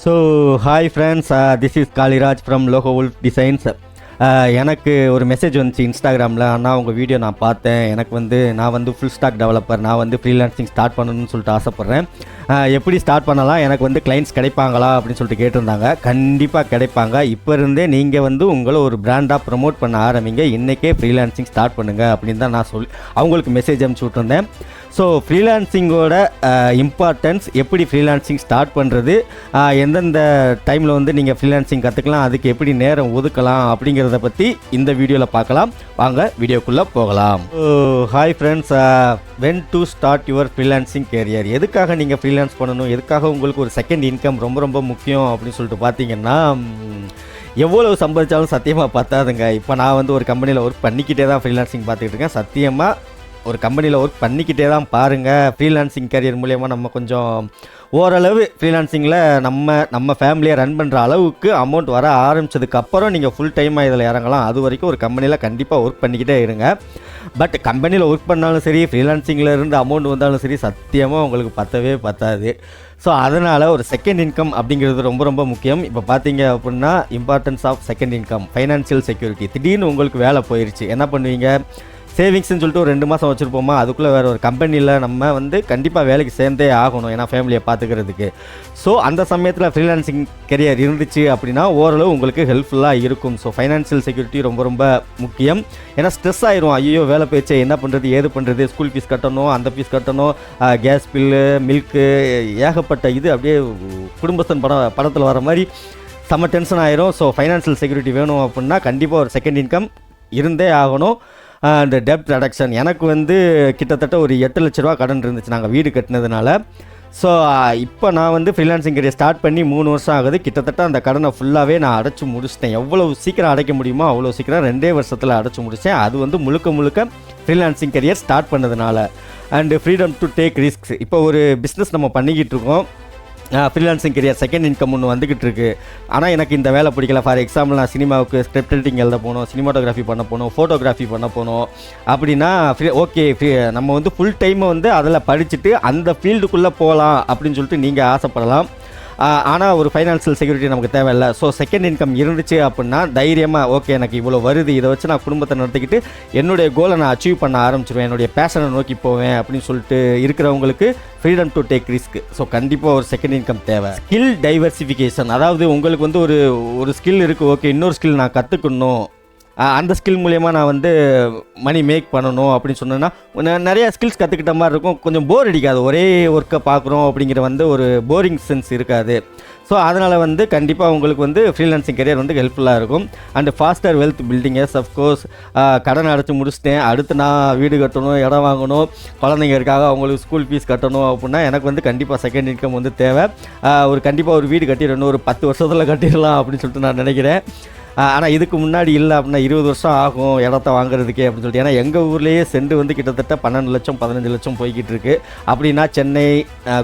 So hi friends, this is Kaliraj from logo wolf designs. எனக்கு ஒரு message வந்துச்சு இன்ஸ்டாகிராமில். ஆனால் உங்கள் வீடியோ நான் பார்த்தேன், நான் வந்து ஃபுல் ஸ்டாக் டெவலப்பர், நான் வந்து ஃப்ரீலான்சிங் ஸ்டார்ட் பண்ணணும்னு சொல்லிட்டு ஆசைப்பட்றேன். எப்படி ஸ்டார்ட் பண்ணலாம், எனக்கு வந்து கிளைண்ட்ஸ் கிடைப்பாங்களா அப்படின்னு சொல்லிட்டு கேட்டிருந்தாங்க. கண்டிப்பாக கிடைப்பாங்க. இப்போ இருந்தே நீங்கள் வந்து உங்களை ஒரு பிராண்டாக ப்ரமோட் பண்ண ஆரம்பிங்க, இன்றைக்கே ஃப்ரீலான்சிங் ஸ்டார்ட் பண்ணுங்கள் அப்படின்னு தான் நான் அவங்களுக்கு மெசேஜ் அனுப்பிச்சி விட்டுருந்தேன். ஸோ ஃப்ரீலான்சிங்கோட இம்பார்ட்டன்ஸ், எப்படி ஃப்ரீலான்சிங் ஸ்டார்ட் பண்ணுறது, எந்தெந்த டைமில் வந்து நீங்கள் ஃப்ரீலான்சிங் கற்றுக்கலாம், அதுக்கு எப்படி நேரம் ஒதுக்கலாம் அப்படிங்கிறத பற்றி இந்த வீடியோவில் பார்க்கலாம். வாங்க வீடியோக்குள்ளே போகலாம். Hi friends, when to start your freelancing career. எதுக்காக நீங்கள் ஃப்ரீலான்ஸ் பண்ணணும், எதுக்காக உங்களுக்கு ஒரு செகண்ட் இன்கம் ரொம்ப ரொம்ப முக்கியம் அப்படின்னு சொல்லிட்டு பார்த்தீங்கன்னா, எவ்வளவு சம்பாதிச்சாலும் சத்தியமாக பத்தாதுங்க. இப்போ நான் வந்து ஒரு கம்பெனியில் ஒர்க் பண்ணிக்கிட்டே தான் ஃப்ரீலான்சிங் பார்த்துக்கிட்டு இருக்கேன். சத்தியமாக ஒரு கம்பெனியில் ஒர்க் பண்ணிக்கிட்டே தான் பாருங்கள். ஃப்ரீலான்சிங் கரியர் மூலயமா நம்ம கொஞ்சம் ஓரளவு ஃப்ரீலான்சிங்கில் நம்ம ஃபேமிலியை ரன் பண்ணுற அளவுக்கு அமௌண்ட் வர ஆரம்பித்ததுக்கப்புறம் நீங்கள் ஃபுல் டைமாக இதில் இறங்கலாம். அது வரைக்கும் ஒரு கம்பெனியில் கண்டிப்பாக ஒர்க் பண்ணிக்கிட்டே இருங்க. பட் கம்பெனியில் ஒர்க் பண்ணாலும் சரி, ஃப்ரீலான்சிங்கில் இருந்து அமௌண்ட் வந்தாலும் சரி, சத்தியமாக உங்களுக்கு பத்தாது. ஸோ அதனால் ஒரு செகண்ட் இன்கம் அப்படிங்கிறது ரொம்ப ரொம்ப முக்கியம். இப்போ பார்த்தீங்க அப்படின்னா, importance of second income, financial security. திடீர்னு உங்களுக்கு வேலை போயிடுச்சு, என்ன பண்ணுவீங்க? சேவிங்ஸ்ன்னு சொல்லிட்டு ஒரு 2 மாதம் வச்சுருப்போமா, அதுக்குள்ளே வேறு ஒரு கம்பெனியில் நம்ம வந்து கண்டிப்பாக வேலைக்கு சேர்ந்தே ஆகணும், ஏன்னா ஃபேமிலியை பார்த்துக்கிறதுக்கு. ஸோ அந்த சமயத்தில் ஃப்ரீலான்சிங் கெரியர் இருந்துச்சு அப்படின்னா ஓரளவு உங்களுக்கு ஹெல்ப்ஃபுல்லாக இருக்கும். ஸோ ஃபைனான்சியல் செக்யூரிட்டி ரொம்ப ரொம்ப முக்கியம். ஏன்னா ஸ்ட்ரெஸ் ஆயிரும், ஐயோ வேலை போயிடுச்சு, என்ன பண்ணுறது, ஏது பண்ணுறது, ஸ்கூல் ஃபீஸ் கட்டணும், அந்த ஃபீஸ் கட்டணும், கேஸ் பில்லு, மில்க்கு, ஏகப்பட்ட இது அப்படியே குடும்பஸ்தன் படத்தில் வர மாதிரி செம்ம டென்ஷன் ஆயிரும். ஸோ ஃபைனான்சியல் செக்யூரிட்டி வேணும் அப்படின்னா கண்டிப்பாக ஒரு செகண்ட் இன்கம் இருந்தே ஆகணும். அந்த டெப்ட் ரெடக்ஷன், எனக்கு வந்து கிட்டத்தட்ட ஒரு 8 லட்ச ரூபா கடன் இருந்துச்சு நாங்கள் வீடு கட்டினதுனால. ஸோ இப்போ நான் வந்து ஃப்ரீலான்சிங் கரியர் ஸ்டார்ட் பண்ணி 3 வருஷம் ஆகுது. கிட்டத்தட்ட அந்த கடனை ஃபுல்லாகவே நான் அடைச்சி முடிச்சிட்டேன். எவ்வளோ சீக்கிரம் அடைக்க முடியுமோ அவ்வளோ சீக்கிரம் 2 வருஷத்தில் அடைச்சி முடித்தேன். அது வந்து முழுக்க ஃப்ரீலான்சிங் கரியர் ஸ்டார்ட் பண்ணதுனால. And freedom to take risks. இப்போ ஒரு பிஸ்னஸ் நம்ம பண்ணிக்கிட்டு இருக்கோம், ஃப்ரீலான்சிங் கரியர் செகண்ட் இன்கம் ஒன்று வந்துக்கிட்டு இருக்குது. ஆனால் எனக்கு இந்த வேலை பிடிக்கல. ஃபார் எக்ஸாம்பிள், நான் சினிமாவுக்கு ஸ்கிரிப்ட் எடிட்டிங் எழுத போகணும், சினிமாட்டோகிராஃபி பண்ண போகணும், ஃபோட்டோகிராஃபி பண்ண போகணும் அப்படின்னா நம்ம வந்து ஃபுல் டைமை வந்து அதில் படிச்சுட்டு அந்த ஃபீல்டுக்குள்ளே போகலாம் அப்படின்னு சொல்லிட்டு நீங்கள் ஆசைப்படலாம். ஆனால் ஒரு ஃபைனான்சியல் செக்யூரிட்டி நமக்கு தேவையில்லை. ஸோ செகண்ட் இன்கம் இருந்துச்சு அப்படின்னா தைரியமாக, ஓகே எனக்கு இவ்வளோ வருது, இதை வச்சு நான் குடும்பத்தை நடத்திக்கிட்டு என்னுடைய கோலை நான் அச்சீவ் பண்ண ஆரம்பிச்சிருவேன், என்னுடைய பேஷனை நோக்கி போவேன் அப்படின்னு சொல்லிட்டு இருக்கிறவங்களுக்கு freedom to take risk. So கண்டிப்பாக ஒரு செகண்ட் இன்கம் தேவை. ஸ்கில் டைவர்சிஃபிகேஷன், அதாவது உங்களுக்கு வந்து ஒரு ஸ்கில் இருக்குது, ஓகே இன்னொரு ஸ்கில் நான் கற்றுக்கணும், அந்த ஸ்கில் மூலயமா நான் வந்து மணி மேக் பண்ணணும் அப்படின்னு சொன்னேன்னா நிறையா ஸ்கில்ஸ் கற்றுக்கிட்ட மாதிரி இருக்கும். கொஞ்சம் போர் அடிக்காது, ஒரே ஒர்க்கை பார்க்குறோம் அப்படிங்கிற வந்து ஒரு போரிங் சென்ஸ் இருக்காது. ஸோ அதனால் வந்து கண்டிப்பாக உங்களுக்கு வந்து ஃப்ரீலான்சிங் கரியர் வந்து ஹெல்ப்ஃபுல்லாக இருக்கும். And faster wealth building. Yes of course, கடன் அடைச்சி முடிச்சிட்டேன், அடுத்து நான் வீடு கட்டணும், இடம் வாங்கணும், குழந்தைங்க இருக்காங்க, அவங்களுக்கு ஸ்கூல் ஃபீஸ் கட்டணும் அப்படின்னா எனக்கு வந்து கண்டிப்பாக செகண்ட் இன்கம் வந்து தேவை. கண்டிப்பாக ஒரு வீடு கட்டிடணும், ஒரு 10 வருஷத்தில் கட்டிடலாம் அப்படின்னு சொல்லிட்டு நான் நினைக்கிறேன். ஆனால் இதுக்கு முன்னாடி இல்லை அப்படின்னா 20 வருஷம் ஆகும் இடத்த வாங்குறதுக்கே அப்படின்னு சொல்லிட்டு. ஏன்னா எங்கள் ஊர்லேயே செண்டு வந்து கிட்டத்தட்ட 12 லட்சம் 15 லட்சம் போய்கிட்டு இருக்குது. அப்படின்னா சென்னை,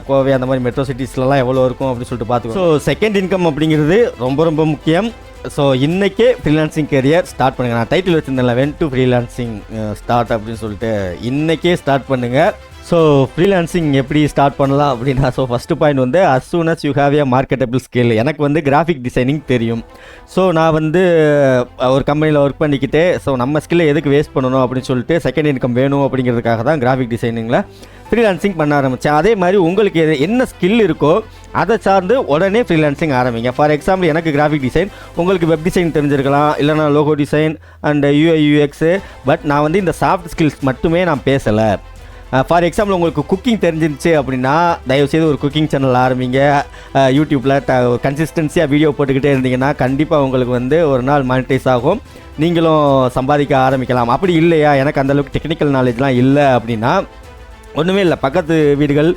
கோவை அந்த மாதிரி மெட்ரோ சிட்டிஸ்லாம் எவ்வளோ இருக்கும் அப்படின்னு சொல்லிட்டு பார்த்துக்கோ. ஸோ செகண்ட் இன்கம் அப்படிங்கிறது ரொம்ப ரொம்ப முக்கியம். ஸோ இன்றைக்கே ஃப்ரீலான்சிங் கரியர் ஸ்டார்ட் பண்ணுங்கள். நான் டைட்டில் வச்சுருந்தேன்ல, வென் டு ஃப்ரீலான்சிங் ஸ்டார்ட் அப்படின்னு சொல்லிட்டு, இன்றைக்கே ஸ்டார்ட் பண்ணுங்கள். ஸோ ஃப்ரீலான்சிங் எப்படி ஸ்டார்ட் பண்ணலாம் அப்படின்னா, ஸோ ஃபஸ்ட்டு பாயிண்ட் வந்து as soon as you have a marketable skill. எனக்கு வந்து கிராஃபிக் டிசைனிங் தெரியும். ஸோ நான் வந்து ஒரு கம்பெனியில் ஒர்க் பண்ணிக்கிட்டே, ஸோ நம்ம ஸ்கில்லை எதுக்கு வேஸ்ட் பண்ணணும் அப்படின்னு சொல்லிட்டு செகண்ட் இன்கம் வேணும் அப்படிங்கிறதுக்காக தான் கிராஃபிக் டிசைனிங்கில் ஃப்ரீலான்சிங் பண்ண ஆரம்பித்தேன். அதே மாதிரி உங்களுக்கு என்ன ஸ்கில் இருக்கோ அதை சார்ந்து உடனே ஃப்ரீலான்சிங் ஆரம்பிங்க. ஃபார் எக்ஸாம்பிள், எனக்கு கிராஃபிக் டிசைன், உங்களுக்கு வெப் டிசைன் தெரிஞ்சிருக்கலாம், இல்லைனா logo design and UI UX. But நான் வந்து இந்த சாஃப்ட் ஸ்கில்ஸ் மட்டுமே நான் பேசலை. ஃபார் எக்ஸாம்பிள், உங்களுக்கு குக்கிங் தெரிஞ்சிருச்சு அப்படின்னா தயவுசெய்து ஒரு குக்கிங் சேனல் ஆரம்பிங்க. யூடியூப்பில் கன்சிஸ்டன்சியாக வீடியோ போட்டுக்கிட்டே இருந்தீங்கன்னா கண்டிப்பாக உங்களுக்கு வந்து ஒரு நாள் மானிட்டைஸ் ஆகும், நீங்களும் சம்பாதிக்க ஆரம்பிக்கலாம். அப்படி இல்லையா, எனக்கு அந்தளவுக்கு டெக்னிக்கல் நாலேஜ்லாம் இல்லை அப்படின்னா ஒன்றுமே இல்லை, பக்கத்து வீடுகள்,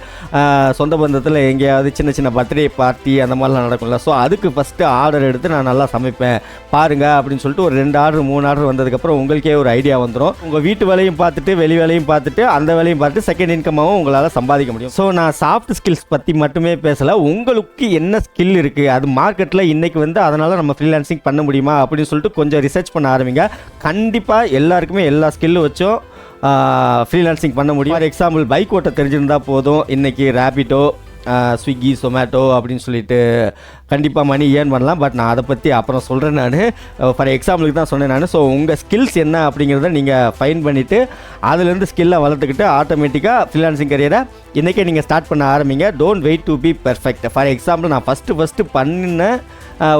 சொந்த பந்தத்தில் எங்கேயாவது சின்ன சின்ன பர்த்டே பார்ட்டி அந்த மாதிரிலாம் நடக்கும்ல. ஸோ அதுக்கு ஃபஸ்ட்டு ஆர்டர் எடுத்து நான் நல்லா சமைப்பேன் பாருங்கள் அப்படின்னு சொல்லிட்டு ஒரு 2 ஆர்டர் 3 ஆர்டர் வந்ததுக்கப்புறம் உங்களுக்கே ஒரு ஐடியா வந்துடும். உங்கள் வீட்டு வேலையும் பார்த்துட்டு வெளி வேலையும் பார்த்துட்டு அந்த வேலையும் பார்த்துட்டு செகண்ட் இன்கமாகவும் உங்களால் சம்பாதிக்க முடியும். ஸோ நான் சாஃப்ட் ஸ்கில்ஸ் பற்றி மட்டுமே பேசலை, உங்களுக்கு என்ன ஸ்கில் இருக்குது அது மார்க்கெட்டில் இன்றைக்கி வந்து, அதனால் நம்ம ஃப்ரீலான்சிங் பண்ண முடியுமா அப்படின்னு சொல்லிட்டு கொஞ்சம் ரிசர்ச் பண்ண ஆரம்பிங்க. கண்டிப்பாக எல்லாருக்குமே எல்லா ஸ்கில்லும் வச்சும் ஃப்ரீலான்சிங் பண்ண முடியும். ஃபார் எக்ஸாம்பிள், பைக் ஓட்ட தெரிஞ்சிருந்தால் போதும், இன்றைக்கி ரேபிடோ, ஸ்விக்கி சொமேட்டோ அப்படின்னு சொல்லிட்டு கண்டிப்பாக மணி ஏர்ன் பண்ணலாம். பட் நான் அதை பற்றி அப்புறம் சொல்கிறேன். நான் ஃபார் எக்ஸாம்பிளுக்கு தான் சொன்னேன் நான். ஸோ உங்கள் ஸ்கில்ஸ் என்ன அப்படிங்கிறத நீங்கள் ஃபைன் பண்ணிவிட்டு அதுலேருந்து ஸ்கில்லை வளர்த்துக்கிட்டு ஆட்டோமேட்டிக்காக ஃப்ரீலான்சிங் கரியரை இன்றைக்கே நீங்கள் ஸ்டார்ட் பண்ண ஆரம்பிங்க. Don't wait to be perfect. For example நான் ஃபஸ்ட்டு பண்ணின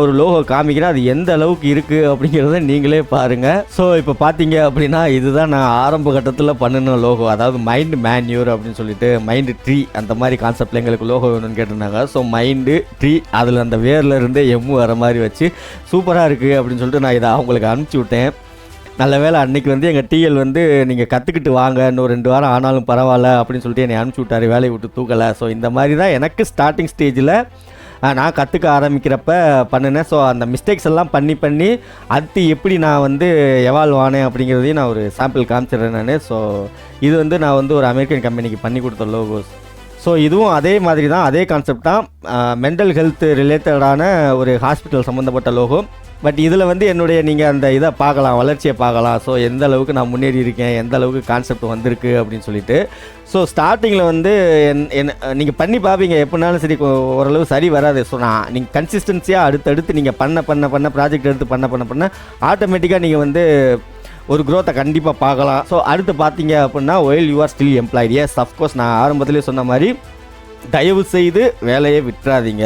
ஒரு லோகோ காமிக்கிறேன், அது எந்த அளவுக்கு இருக்குது அப்படிங்கிறத நீங்களே பாருங்கள். ஸோ இப்போ பார்த்தீங்க அப்படின்னா இதுதான் நான் ஆரம்ப கட்டத்தில் பண்ணின லோகோ. அதாவது மைண்ட் மேன்யூர் அப்படின்னு சொல்லிட்டு மைண்டு ட்ரீ அந்த மாதிரி கான்செப்டில் எங்களுக்கு லோகோ வேணும்னு கேட்டிருந்தாங்க. ஸோ மைண்டு ட்ரீ அதில் அந்த வேரில் இருந்தே எம்மு வர மாதிரி வச்சு சூப்பராக இருக்குது அப்படின்னு சொல்லிட்டு நான் இதை அவங்களுக்கு அனுப்பிச்சி விட்டேன். நல்ல வேளை அன்றைக்கி வந்து எங்கள் டிஎல் வந்து நீங்கள் கற்றுக்கிட்டு வாங்க, இன்னும் 2 வாரம் ஆனாலும் பரவாயில்ல அப்படின்னு சொல்லிட்டு என்னை அனுப்பிச்சி விட்டார், வேலையை விட்டு தூக்கலை. ஸோ இந்த மாதிரி தான் எனக்கு ஸ்டார்டிங் ஸ்டேஜில் நான் கற்றுக்க ஆரம்பிக்கிறப்ப பண்ணினேன். ஸோ அந்த மிஸ்டேக்ஸ் எல்லாம் பண்ணி அடுத்து எப்படி நான் வந்து எவால்வ் ஆனேன் அப்படிங்கிறதையும் நான் ஒரு சாம்பிள் காமிச்சிடுறேன் நான். ஸோ இது வந்து நான் வந்து ஒரு அமெரிக்கன் கம்பெனிக்கு பண்ணி கொடுத்த லோகோஸ். ஸோ இதுவும் அதே மாதிரி தான், அதே கான்செப்ட் தான். மென்டல் ஹெல்த் ரிலேட்டடான ஒரு ஹாஸ்பிட்டல் சம்மந்தப்பட்ட லோகோ. பட் இதில் வந்து என்னுடைய நீங்கள் அந்த இதை பார்க்கலாம், வளர்ச்சியை பார்க்கலாம். ஸோ எந்த அளவுக்கு நான் முன்னேறி இருக்கேன், எந்த அளவுக்கு கான்செப்ட் வந்திருக்கு அப்படின்னு சொல்லிட்டு. ஸோ ஸ்டார்டிங்கில் வந்து நீங்கள் பண்ணி பார்ப்பீங்க, எப்படினாலும் சரி ஓரளவு சரி வராது. ஸோ நீங்கள் கன்சிஸ்டன்சியாக அடுத்தடுத்து நீங்கள் பண்ண ப்ராஜெக்ட் எடுத்து பண்ண ஆட்டோமேட்டிக்காக நீங்கள் வந்து ஒரு க்ரோத்தை கண்டிப்பாக பார்க்கலாம். ஸோ அடுத்து பார்த்தீங்க அப்படின்னா while you are still employed. Yes of course, நான் ஆரம்பத்திலே சொன்ன மாதிரி தயவு செய்து வேலையை விட்டுறாதீங்க.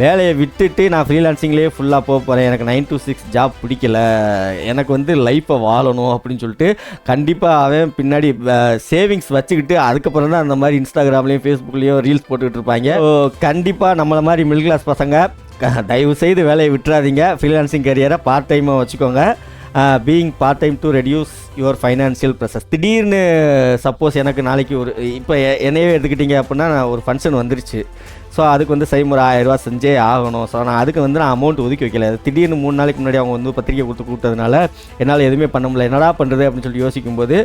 வேலையை விட்டுட்டு நான் ஃப்ரீலான்சிங்லேயே ஃபுல்லாக போக போகிறேன், எனக்கு 9 to 6 ஜாப் பிடிக்கல, எனக்கு வந்து லைஃப்பை வாழணும் அப்படின்னு சொல்லிட்டு கண்டிப்பாக அவன் பின்னாடி சேவிங்ஸ் வச்சுக்கிட்டு அதுக்கப்புறம் தான் அந்த மாதிரி இன்ஸ்டாகிராம்லேயும் ஃபேஸ்புக்லேயும் ரீல்ஸ் போட்டுக்கிட்டு இருப்பாங்க. ஸோ கண்டிப்பாக நம்மளை மாதிரி மிடில் கிளாஸ் பசங்க தயவு செய்து வேலையை விட்டுறாதீங்க. ஃப்ரீலான்சிங் கரியரை பார்ட் டைமாக வச்சுக்கோங்க. Being part time to reduce your financial pressures. திடீர்னு சப்போஸ் எனக்கு நாளைக்கு ஒரு இப்போ என்னையே எடுத்துக்கிட்டிங்க அப்படின்னா நான் ஒரு ஃபங்க்ஷன் வந்துருச்சு. ஸோ அதுக்கு வந்து ஒரு 1000 ரூபா செஞ்சே ஆகணும். ஸோ நான் அதுக்கு வந்து நான் அமௌண்ட் ஒதுக்கி வைக்கல. திடீர்னு 3 நாளைக்கு முன்னாடி அவங்க வந்து பத்திரிக்கை கொடுத்து கூப்பிட்டதுனால என்னால் எதுவுமே பண்ண முடியல. என்னடா பண்ணுறது அப்படின்னு சொல்லி யோசிக்கும்போது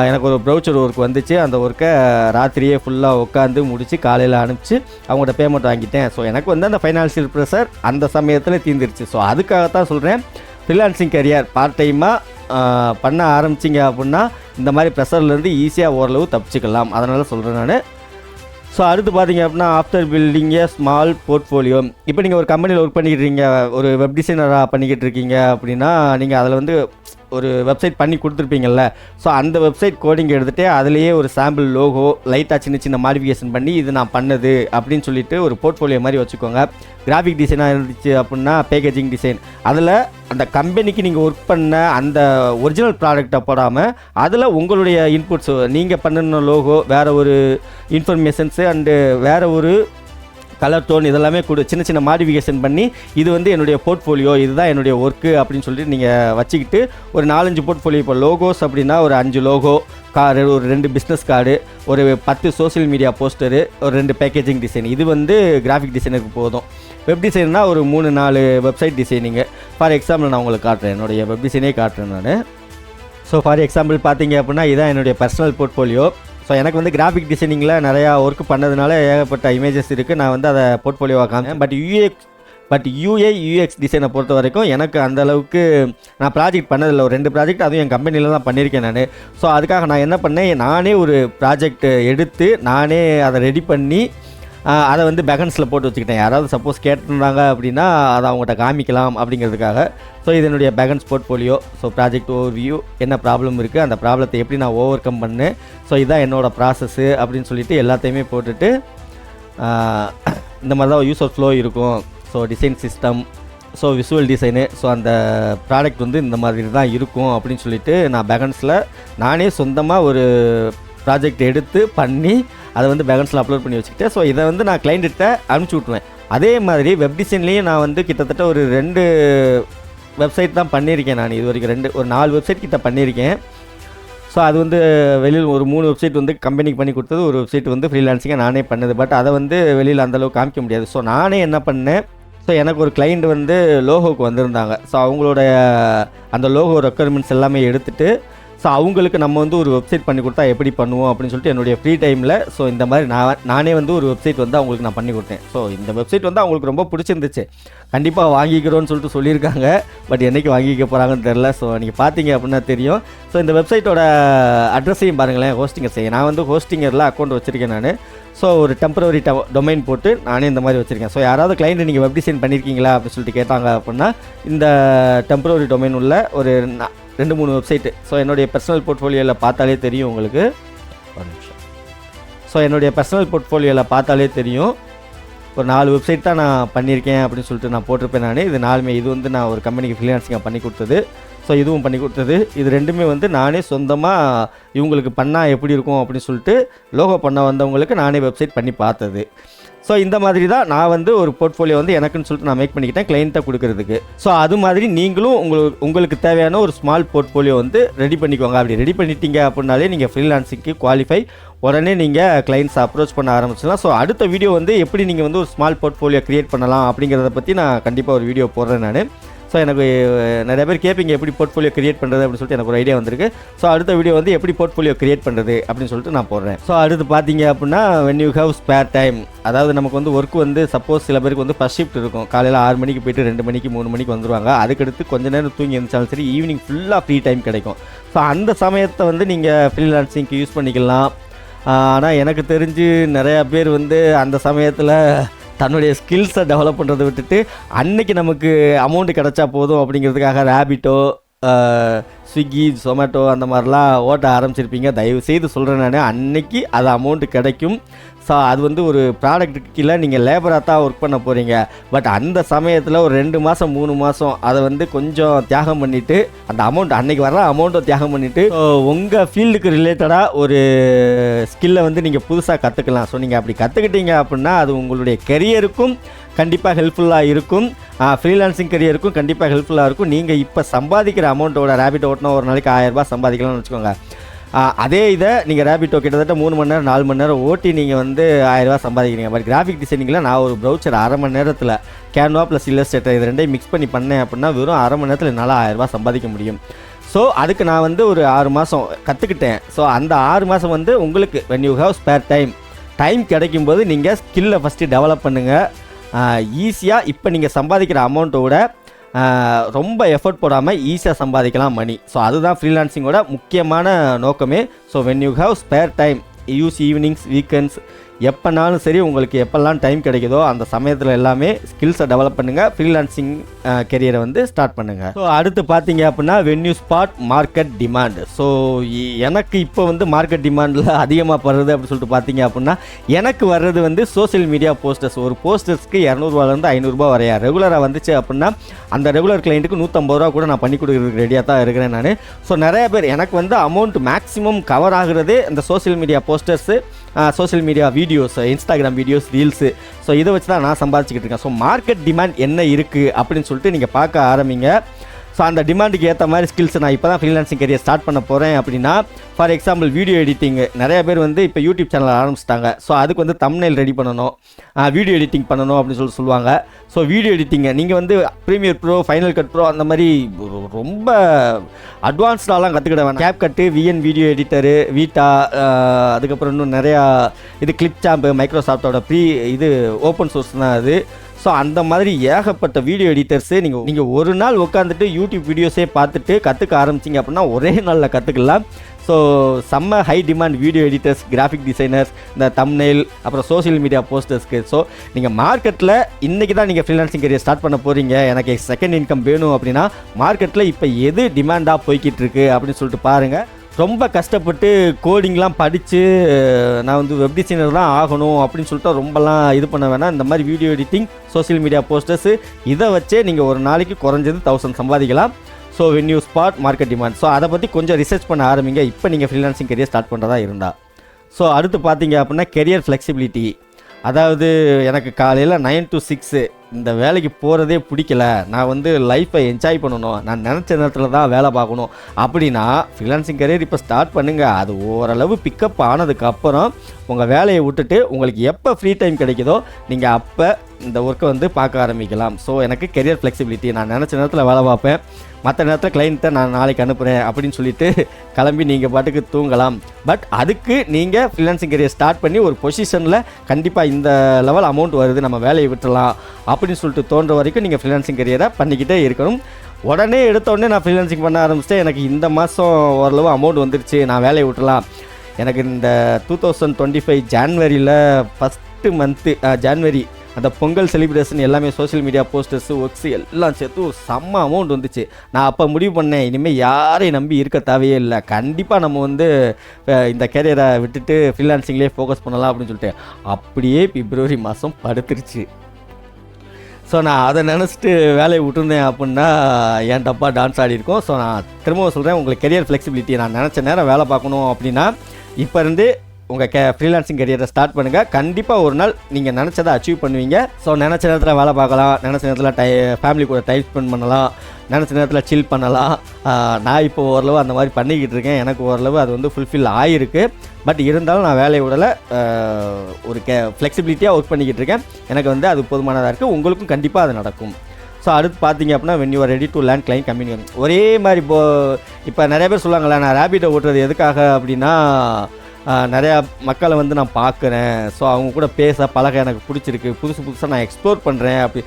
எனக்கு ஒரு ப்ரௌச்சர் ஒர்க் வந்துச்சு. அந்த ஒர்க்கை ராத்திரியே ஃபுல்லாக உட்காந்து முடித்து காலையில் அனுப்பிச்சு அவங்கள்ட்ட பேமெண்ட் வாங்கிட்டேன். ஸோ எனக்கு வந்து அந்த ஃபைனான்ஷியல் ப்ரெஷர் அந்த சமயத்தில் தீர்ந்துருச்சு. ஸோ அதுக்காகத்தான் சொல்கிறேன், ஃப்ரீலான்சிங் கரியர் பார்ட் டைமாக பண்ண ஆரம்பிச்சிங்க அப்படின்னா இந்த மாதிரி ப்ரெஷர்லேருந்து ஈஸியாக ஓரளவு தப்பிச்சுக்கலாம். அதனால் சொல்கிறேன் நான். ஸோ அடுத்து பார்த்தீங்க அப்படின்னா ஆஃப்டர் பில்டிங் ஏ ஸ்மால் போர்ட்ஃபோலியோ. இப்போ நீங்கள் ஒரு கம்பெனியில் ஒர்க் பண்ணிக்கிட்டு இருக்கீங்க, ஒரு வெப் டிசைனராக பண்ணிக்கிட்டு இருக்கீங்க அப்படின்னா நீங்கள் அதில் வந்து ஒரு வெப்சைட் பண்ணி கொடுத்துருப்பீங்கள்ல. ஸோ அந்த வெப்சைட் கோடிங் எடுத்துகிட்டு அதிலேயே ஒரு சாம்பிள் லோகோ லைட்டாக சின்ன மாடிஃபிகேஷன் பண்ணி இது நான் பண்ணது அப்படின்னு சொல்லிட்டு ஒரு போர்ட்ஃபோலியோ மாதிரி வச்சுக்கோங்க. கிராஃபிக் டிசைனாக இருந்துச்சு அப்படின்னா பேக்கேஜிங் டிசைன், அதில் அந்த கம்பெனிக்கு நீங்கள் ஒர்க் பண்ண அந்த ஒரிஜினல் ப்ராடக்டை போடாமல் அதில் உங்களுடைய இன்புட்ஸ், நீங்கள் பண்ணின லோகோ, வேறு ஒரு இன்ஃபர்மேஷன்ஸு அண்டு வேறு ஒரு கலர் டோன் இதெல்லாமே சின்ன மாடிஃபிகேஷன் பண்ணி இது வந்து என்னுடைய போர்ட்ஃபோலியோ, இதுதான் என்னுடைய ஒர்க்கு அப்படின்னு சொல்லிட்டு நீங்கள் வச்சுக்கிட்டு ஒரு 4-5 போர்ட்ஃபோலியோ. இப்போ லோகோஸ் அப்படின்னா ஒரு 5 லோகோ, ஒரு 2 பிஸ்னஸ் கார்டு, ஒரு 10 சோஷியல் மீடியா போஸ்டரு, ஒரு 2 பேக்கேஜிங் டிசைன். இது வந்து கிராஃபிக் டிசைனுக்கு போதும். வெப் டிசைன்னா ஒரு 3-4 வெப்சைட் டிசைனிங்கு. ஃபார் எக்ஸாம்பிள் நான் உங்களுக்கு காட்டுறேன், என்னுடைய வெப் டிசைனே காட்டுறேன் நான். ஸோ ஃபார் எக்ஸாம்பிள் பார்த்தீங்க அப்படின்னா இதான் என்னுடைய பர்சனல் போர்ட்ஃபோலியோ. ஸோ எனக்கு வந்து கிராஃபிக் டிசைனிங்கில் நிறையா ஒர்க் பண்ணதுனால ஏகப்பட்ட இமேஜஸ் இருக்குது. நான் வந்து அதை போர்ட்ஃபோலியோவாக காமிச்சேன். பட் யூஎக்ஸ் டிசைனை பொறுத்த வரைக்கும் எனக்கு அந்தளவுக்கு நான் ப்ராஜெக்ட் பண்ணதில்லை. ஒரு 2 ப்ராஜெக்ட் அதுவும் என் கம்பெனியில் தான் பண்ணியிருக்கேன் நான். ஸோ அதுக்காக நான் என்ன பண்ணேன், நானே ஒரு ப்ராஜெக்ட் எடுத்து நானே அதை ரெடி பண்ணி அதை வந்து பெகன்ஸில் போட்டு வச்சுக்கிட்டேன். யாராவது சப்போஸ் கேட்டிருந்தாங்க அப்படின்னா அதை அவங்கள்ட்ட காமிக்கலாம் அப்படிங்கிறதுக்காக. ஸோ இது என்னுடைய பெகன்ஸ் போர்ட்ஃபோலியோ. ஸோ ப்ராஜெக்ட் ஓவர்வியூ, என்ன ப்ராப்ளம் இருக்குது, அந்த ப்ராப்ளத்தை எப்படி நான் ஓவர் கம் பண்ணேன், ஸோ இதுதான் என்னோடய ப்ராசஸ்ஸு அப்படின்னு சொல்லிட்டு எல்லாத்தையுமே போட்டுட்டு இந்த மாதிரி தான் யூசர் ஃப்ளோ இருக்கும். So design system, so visual design, so அந்த ப்ராடக்ட் வந்து இந்த மாதிரி தான் இருக்கும் அப்படின்னு சொல்லிட்டு நான் பெகன்ஸில் நானே சொந்தமாக ஒரு ப்ராஜெக்ட் எடுத்து பண்ணி அதை வந்து பெகன்ஸில் அப்லோட் பண்ணி வச்சுக்கிட்டேன். ஸோ இதை வந்து நான் கிளைண்ட்டிட்ட அனுப்பிச்சி விட்ருவேன். அதே மாதிரி வெப் டிசைன்லேயும் நான் வந்து கிட்டத்தட்ட ஒரு 2 வெப்சைட் தான் பண்ணியிருக்கேன் நான். இது வரைக்கும் ஒரு 4 வெப்சைட் கிட்ட பண்ணியிருக்கேன். ஸோ அது வந்து வெளியில் ஒரு 3 வெப்சைட் வந்து கம்பெனிக்கு பண்ணி கொடுத்தது, ஒரு வெப்சைட் வந்து ஃப்ரீலான்சிங்காக நானே பண்ணது. பட் அதை வந்து வெளியில் அந்தளவுக்கு காமிக்க முடியாது. ஸோ நானே என்ன பண்ணேன், ஸோ எனக்கு ஒரு கிளைண்ட் வந்து லோகோவுக்கு வந்திருந்தாங்க. ஸோ அவங்களோட அந்த லோகோ ரெக்குயர்மெண்ட்ஸ் எல்லாமே எடுத்துகிட்டு ஸோ அவங்களுக்கு நம்ம வந்து ஒரு வெப்சைட் பண்ணி கொடுத்தா எப்படி பண்ணுவோம் அப்படின்னு சொல்லிட்டு என்னுடைய ஃப்ரீ டைமில் ஸோ இந்த மாதிரி நானே வந்து ஒரு வெப்சைட் வந்து அவங்களுக்கு நான் பண்ணி கொடுத்தேன். ஸோ இந்த வெப்சைட் வந்து அவங்களுக்கு ரொம்ப பிடிச்சிருந்துச்சு, கண்டிப்பாக வாங்கிக்கிறோன்னு சொல்லிட்டு சொல்லியிருக்காங்க. பட் என்றைக்கு வாங்கிக்க போகிறாங்கன்னு தெரில. ஸோ நீங்கள் பார்த்தீங்க அப்படின்னா தெரியும். ஸோ இந்த வெப்சைட்டோட அட்ரஸையும் பாருங்களேன், ஹோஸ்டிங்கர் நான் வந்து ஹோஸ்டிங்கரில் அக்கௌண்ட் வச்சுருக்கேன் நான். ஸோ ஒரு டெம்பரரி டொமைன் போட்டு நானே இந்த மாதிரி வச்சுருக்கேன். ஸோ யாராவது கிளைண்ட் நீங்கள் வெப் டிசைன் பண்ணியிருக்கீங்களா அப்படின்னு சொல்லிட்டு கேட்டாங்க அப்படின்னா இந்த டெம்பரரி டொமைன் உள்ள ஒரு 2-3 வெப்சைட்டு. ஸோ என்னுடைய பர்சனல் போர்ட்ஃபோலியோவில் பார்த்தாலே தெரியும் உங்களுக்கு. ஒரு நிமிஷம். ஸோ என்னுடைய பர்சனல் போர்ட்ஃபோலியோவில் பார்த்தாலே தெரியும், ஒரு 4 வெப்சைட் தான் நான் பண்ணியிருக்கேன் அப்படின்னு சொல்லிட்டு நான் போட்டிருப்பேன் நான். இது 4மே இது வந்து நான் ஒரு கம்பெனிக்கு ஃப்ரீலான்சிங்காக பண்ணி கொடுத்தது. ஸோ இதுவும் பண்ணி கொடுத்தது. இது 2மே வந்து நானே சொந்தமாக இவங்களுக்கு பண்ணால் எப்படி இருக்கும் அப்படின்னு சொல்லிட்டு லோகோ பண்ண வந்தவங்களுக்கு நானே வெப்சைட் பண்ணி பார்த்தது. ஸோ இந்த மாதிரி தான் நான் வந்து ஒரு போர்ட்ஃபோலியோ வந்து எனக்குன்னு சொல்லிட்டு நான் மேக் பண்ணிக்கிட்டேன் கிளைண்ட்டை கொடுக்கறதுக்கு. ஸோ அது மாதிரி நீங்களும் உங்களுக்கு தேவையான ஒரு ஸ்மால் போர்ட்ஃபோலியோ வந்து ரெடி பண்ணிக்கோங்க. அப்படி ரெடி பண்ணிட்டீங்க அப்படின்னாலே நீங்கள் ஃப்ரீலான்சிங்க்கு குவாலிஃபை, உடனே நீங்கள் கிளைண்ட்ஸை அப்ரோச் பண்ண ஆரம்பிச்சிடலாம். ஸோ அடுத்த வீடியோ வந்து எப்படி நீங்கள் வந்து ஒரு ஸ்மால் போர்ட்ஃபோலியோ க்ரியேட் பண்ணலாம் அப்படிங்கிறத பற்றி நான் கண்டிப்பாக ஒரு வீடியோ போடுறேன் நான். ஸோ எனக்கு நிறைய பேர் கேட்பீங்க எப்படி போர்ட்ஃபோலியோ கிரியேட் பண்ணுறது அப்படின்னு சொல்லிட்டு எனக்கு ஒரு ஐடியா வந்திருக்கு. ஸோ அடுத்த வீடியோ வந்து எப்படி போர்ட்ஃபோலியோ கிரியேட் பண்ணுறது அப்படின்னு சொல்லிட்டு நான் போடுறேன். ஸோ அடுத்து பார்த்தீங்க அப்படின்னா when you have spare time, அதாவது நமக்கு வந்து ஒர்க் வந்து சப்போஸ் சில பேருக்கு வந்து ஃபர்ஸ்ட் ஷிஃப்ட் இருக்கும், காலையில் 6 மணிக்கு போய்ட்டு 2 மணிக்கு 3 மணிக்கு வந்துடுவாங்க. அதுக்கடுத்து கொஞ்சம் நேரம் தூங்கி எழுந்தாலும் சரி ஈவினிங் ஃபுல்லாக ஃப்ரீ டைம் கிடைக்கும். ஸோ அந்த சமயத்தை வந்து நீங்கள் ஃப்ரீலான்சிங்க்கு யூஸ் பண்ணிக்கலாம். ஆனால் எனக்கு தெரிஞ்சு நிறையா பேர் வந்து அந்த சமயத்தில் தன்னுடைய ஸ்கில்ஸை டெவலப் பண்ணுறதை விட்டுட்டு அன்னைக்கு நமக்கு அமௌண்ட்டு கிடச்சா போதும் அப்படிங்கிறதுக்காக ரேபிட்டோ, ஸ்விக்கி, ஜொமேட்டோ அந்த மாதிரிலாம் ஓட்ட ஆரம்பிச்சிருப்பீங்க. தயவு செய்து சொல்கிறேன் நான், அன்னைக்கு அது அமௌண்ட்டு கிடைக்கும். ஸோ அது வந்து ஒரு ப்ராடக்ட்டுக்கு கீழே நீங்கள் லேபராக தான் ஒர்க் பண்ண போகிறீங்க. பட் அந்த சமயத்தில் ஒரு 2 மாதம் 3 மாதம் அதை வந்து கொஞ்சம் தியாகம் பண்ணிவிட்டு அந்த அமௌண்ட் அன்றைக்கி வர அமௌண்ட்டை தியாகம் பண்ணிவிட்டு உங்கள் ஃபீல்டுக்கு ரிலேட்டடாக ஒரு ஸ்கில்லை வந்து நீங்கள் புதுசாக கற்றுக்கலாம். ஸோ நீங்கள் அப்படி கற்றுக்கிட்டீங்க அப்படின்னா அது உங்களுடைய கெரியருக்கும் கண்டிப்பாக ஹெல்ப்ஃபுல்லாக இருக்கும், ஃப்ரீலான்சிங் கெரியருக்கும் கண்டிப்பாக ஹெல்ப்ஃபுல்லாக இருக்கும். நீங்கள் இப்போ சம்பாதிக்கிற அமௌண்ட்டோட ரேபிட் ஓட்டினா ஒரு நாளைக்கு 1000 ரூபாய் சம்பாதிக்கலாம்னு வச்சுக்கோங்க. அதே இதை நீங்கள் ரேபிட்டோ கிட்டத்தட்ட 3 மணி நேரம் 4 மணி நேரம் ஓட்டி நீங்கள் வந்து 1000 ரூபாய் சம்பாதிக்கிறீங்க. பட் கிராஃபிக் டிசைனிங்கில் நான் ஒரு ப்ரௌச்சர் 1/2 மணி நேரத்தில் கேன்வா ப்ளஸ் இல்லஸ்ட்ரேட்டர் இது 2ஐயும் மிக்ஸ் பண்ணி பண்ணேன் அப்படின்னா வெறும் 1/2 மணி நேரத்தில் என்னால் 1000 ரூபாய் சம்பாதிக்க முடியும். ஸோ அதுக்கு நான் வந்து ஒரு 6 மாதம் கற்றுக்கிட்டேன். ஸோ அந்த 6 மாதம் வந்து உங்களுக்கு when you have spare time கிடைக்கும்போது நீங்கள் ஸ்கில்லை ஃபஸ்ட்டு டெவலப் பண்ணுங்கள். ஈஸியாக இப்போ நீங்கள் சம்பாதிக்கிற அமௌண்ட்டோட ரொம்ப எஃபர்ட் போடாமல் ஈஸியாக சம்பாதிக்கலாம் மணி. ஸோ அதுதான் ஃப்ரீலான்சிங்கோட முக்கியமான நோக்கமே. So when you have spare time, use evenings, weekends, எப்போனாலும் சரி உங்களுக்கு எப்போல்லாம் டைம் கிடைக்குதோ அந்த சமயத்தில் எல்லாமே ஸ்கில்ஸை டெவலப் பண்ணுங்கள், ஃப்ரீலான்சிங் கெரியரை வந்து ஸ்டார்ட் பண்ணுங்கள். ஸோ அடுத்து பார்த்தீங்க அப்படின்னா when you spot market demand. So எனக்கு இப்போ வந்து மார்க்கெட் டிமாண்டில் அதிகமாக படுறது அப்படின்னு சொல்லிட்டு பார்த்தீங்க அப்படின்னா எனக்கு வர்றது வந்து சோசியல் மீடியா போஸ்டர்ஸ். ஒரு போஸ்டர்ஸ்க்கு 200ரூவாலேருந்து 500 வரையா ரெகுலராக வந்துச்சு அப்படின்னா அந்த ரெகுலர் கிளைண்ட்டுக்கு 150 ரூபா கூட நான் பண்ணி கொடுக்குறதுக்கு ரெடியாக தான் இருக்கிறேன் நான். ஸோ நிறைய பேர் எனக்கு வந்து அமௌண்ட் மேக்ஸிமம் கவர் ஆகுறதே இந்த social media posters, social media videos, Instagram videos, reels. So இதை வச்சு தான் நான் சம்பாதிச்சுக்கிட்டு இருக்கேன். ஸோ மார்க்கெட் டிமாண்ட் என்ன இருக்குது அப்படின்னு சொல்லிட்டு நீங்கள் பார்க்க ஆரம்பிங்க. ஸோ அந்த டிமாண்டுக்கு ஏற்ற மாதிரி ஸ்கில்ஸ் நான் இப்போ தான் ஃப்ரீலான்சிங் கரியர் ஸ்டார்ட் பண்ண போகிறேன் அப்படின்னா ஃபார் எக்ஸாம்பிள் வீடியோ எடிட்டிங். நிறைய பேர் வந்து இப்போ யூடியூப் சேனல் ஆரம்பிச்சிட்டாங்க. ஸோ அதுக்கு வந்து தம்ப்நெயில் ரெடி பண்ணணும், வீடியோ எடிட்டிங் பண்ணணும் அப்படின்னு சொல்லுவாங்க. ஸோ வீடியோ எடிட்டிங்கை நீங்கள் வந்து Premiere Pro, Final Cut Pro அந்த மாதிரி ரொம்ப அட்வான்ஸ்டாலாம் கற்றுக்கிட வேணாம். CapCut, VN video editor, Vita, அதுக்கப்புறம் இன்னும் நிறையா இது கிளிப் சாம்பு, மைக்ரோசாஃப்டோட இது ஓப்பன் சோர்ஸ் தான் அது. ஸோ அந்த மாதிரி ஏகப்பட்ட வீடியோ எடிட்டர்ஸு நீங்கள் ஒரு நாள் உட்காந்துட்டு யூடியூப் வீடியோஸே பார்த்துட்டு கற்றுக்க ஆரம்பிச்சிங்க அப்படின்னா ஒரே நாளில் கற்றுக்கலாம். ஸோ செம்ம high demand video editors, graphic designers, இந்த தம்ப்நெயில், அப்புறம் சோஷியல் மீடியா போஸ்டர்ஸ்க்கு. ஸோ நீங்கள் மார்க்கெட்டில் இன்றைக்கி தான் நீங்கள் ஃப்ரீலான்சிங் கரியர் ஸ்டார்ட் பண்ண போகிறீங்க, எனக்கு செகண்ட் இன்கம் வேணும் அப்படின்னா மார்க்கெட்டில் இப்போ எது டிமாண்டாக போய்கிட்டு இருக்கு அப்படின்னு சொல்லிட்டு பாருங்கள். ரொம்ப கஷ்டப்பட்டு கோடிங்லாம் படித்து நான் வந்து வெப் டிசைனர் தான் ஆகணும் அப்படின்னு சொல்லிட்டு ரொம்பலாம் இது பண்ண வேணாம். இந்த மாதிரி video editing, social media posters இதை வச்சே நீங்கள் ஒரு நாளைக்கு குறைஞ்சது 1000 சம்பாதிக்கலாம். So when you spot market demand. So அதை பற்றி கொஞ்சம் ரிசர்ச் பண்ண ஆரம்பிங்க இப்போ நீங்கள் ஃப்ரீலான்சிங் கரியர் ஸ்டார்ட் பண்ணுறதா இருந்தால். ஸோ அடுத்து பார்த்தீங்க அப்படின்னா கெரியர் ஃப்ளெக்சிபிலிட்டி. அதாவது எனக்கு காலையில் 9 to 6 இந்த வேலைக்கு போகிறதே பிடிக்கல, நான் வந்து லைஃப்பை என்ஜாய் பண்ணணும், நான் நினச்ச நேரத்தில் தான் வேலை பார்க்கணும் அப்படின்னா ஃப்ரீலான்சிங் கரியர் இப்போ ஸ்டார்ட் பண்ணுங்கள். அது ஓரளவு பிக்கப் ஆனதுக்கப்புறம் உங்கள் வேலையை விட்டுட்டு உங்களுக்கு எப்போ ஃப்ரீ டைம் கிடைக்குதோ நீங்கள் அப்போ இந்த ஒர்க்கை வந்து பார்க்க ஆரம்பிக்கலாம். ஸோ எனக்கு கெரியர் ஃப்ளெக்சிபிலிட்டி, நான் நினச்ச நேரத்தில் வேலை பார்ப்பேன், மற்ற நேரத்தில் கிளைண்ட்டை நான் நாளைக்கு அனுப்புகிறேன் அப்படின்னு சொல்லிட்டு கிளம்பி நீங்கள் பாட்டுக்கு தூங்கலாம். பட் அதுக்கு நீங்கள் ஃப்ரீலான்சிங் கெரியர் ஸ்டார்ட் பண்ணி ஒரு பொசிஷனில் கண்டிப்பாக இந்த லெவல் அமௌண்ட் வருது, நம்ம வேலையை விட்டுலாம் அப்படின்னு சொல்லிட்டு தோன்ற வரைக்கும் நீங்கள் ஃப்ரீலான்சிங் கெரியரை பண்ணிக்கிட்டே இருக்கணும். உடனே எடுத்தோடனே நான் ஃப்ரீலான்சிங் பண்ண ஆரம்பிச்சிட்டேன், எனக்கு இந்த மாதம் ஓரளவு அமௌண்ட் வந்துருச்சு, நான் வேலையை விட்டுலாம். எனக்கு இந்த 2025 ஜான்வரியில் ஃபஸ்ட்டு மந்த்து ஜான்வரி அந்த பொங்கல் செலிப்ரேஷன் எல்லாமே சோஷியல் மீடியா போஸ்டர்ஸு ஒர்க்ஸு எல்லாம் சேர்த்து செம்ம அமௌண்ட் வந்துச்சு. நான் அப்போ முடிவு பண்ணேன், இனிமேல் யாரையும் நம்பி இருக்க தேவையே இல்லை, கண்டிப்பாக நம்ம வந்து இந்த கேரியரை விட்டுட்டு ஃப்ரீலான்சிங்லேயே ஃபோக்கஸ் பண்ணலாம் அப்படின்னு சொல்லிட்டு அப்படியே பிப்ரவரி மாதம் படுத்துருச்சு. ஸோ நான் அதை நினச்சிட்டு வேலையை விட்டுருந்தேன் அப்படின்னா என் டப்பா டான்ஸ் ஆடி இருக்கும். ஸோ நான் திரும்பவும் சொல்கிறேன், உங்களுக்கு கெரியர் ஃப்ளெக்சிபிலிட்டி, நான் நினச்ச நேரம் வேலை பார்க்கணும் அப்படின்னா இப்போ இருந்து உங்கள் ஃப்ரீலான்சிங் கெரியரை ஸ்டார்ட் பண்ணுங்கள். கண்டிப்பாக ஒரு நாள் நீங்கள் நினச்சதை அச்சீவ் பண்ணுவீங்க. ஸோ நினச்ச நேரத்தில் வேலை பார்க்கலாம், நினச்ச நேரத்தில் ஃபேமிலி கூட டைம் ஸ்பெண்ட் பண்ணலாம், நினச்ச நேரத்தில் சில் பண்ணலாம். நான் இப்போ ஓரளவு அந்த மாதிரி பண்ணிக்கிட்டு இருக்கேன், எனக்கு ஓரளவு அது வந்து ஃபுல்ஃபில் ஆகிருக்கு. பட் இருந்தாலும் நான் வேலையை விடலை, ஒரு ஃப்ளெக்சிபிலிட்டியாக ஒர்க் பண்ணிக்கிட்டு இருக்கேன். எனக்கு வந்து அது போதுமானதாக இருக்குது, உங்களுக்கும் கண்டிப்பாக அது நடக்கும். ஸோ அடுத்து பார்த்தீங்க அப்படின்னா when you are ready to land client communication, ஒரே மாதிரி இப்போ நிறைய பேர் சொல்லுவாங்களே, நான் ரேபிட்டை ஓட்டுறது எதுக்காக அப்படின்னா நிறையா மக்களை வந்து நான் பார்க்குறேன், ஸோ அவங்க கூட பேச பழக எனக்கு பிடிச்சிருக்கு, புதுசாக நான் எக்ஸ்ப்ளோர் பண்ணுறேன். அப்படி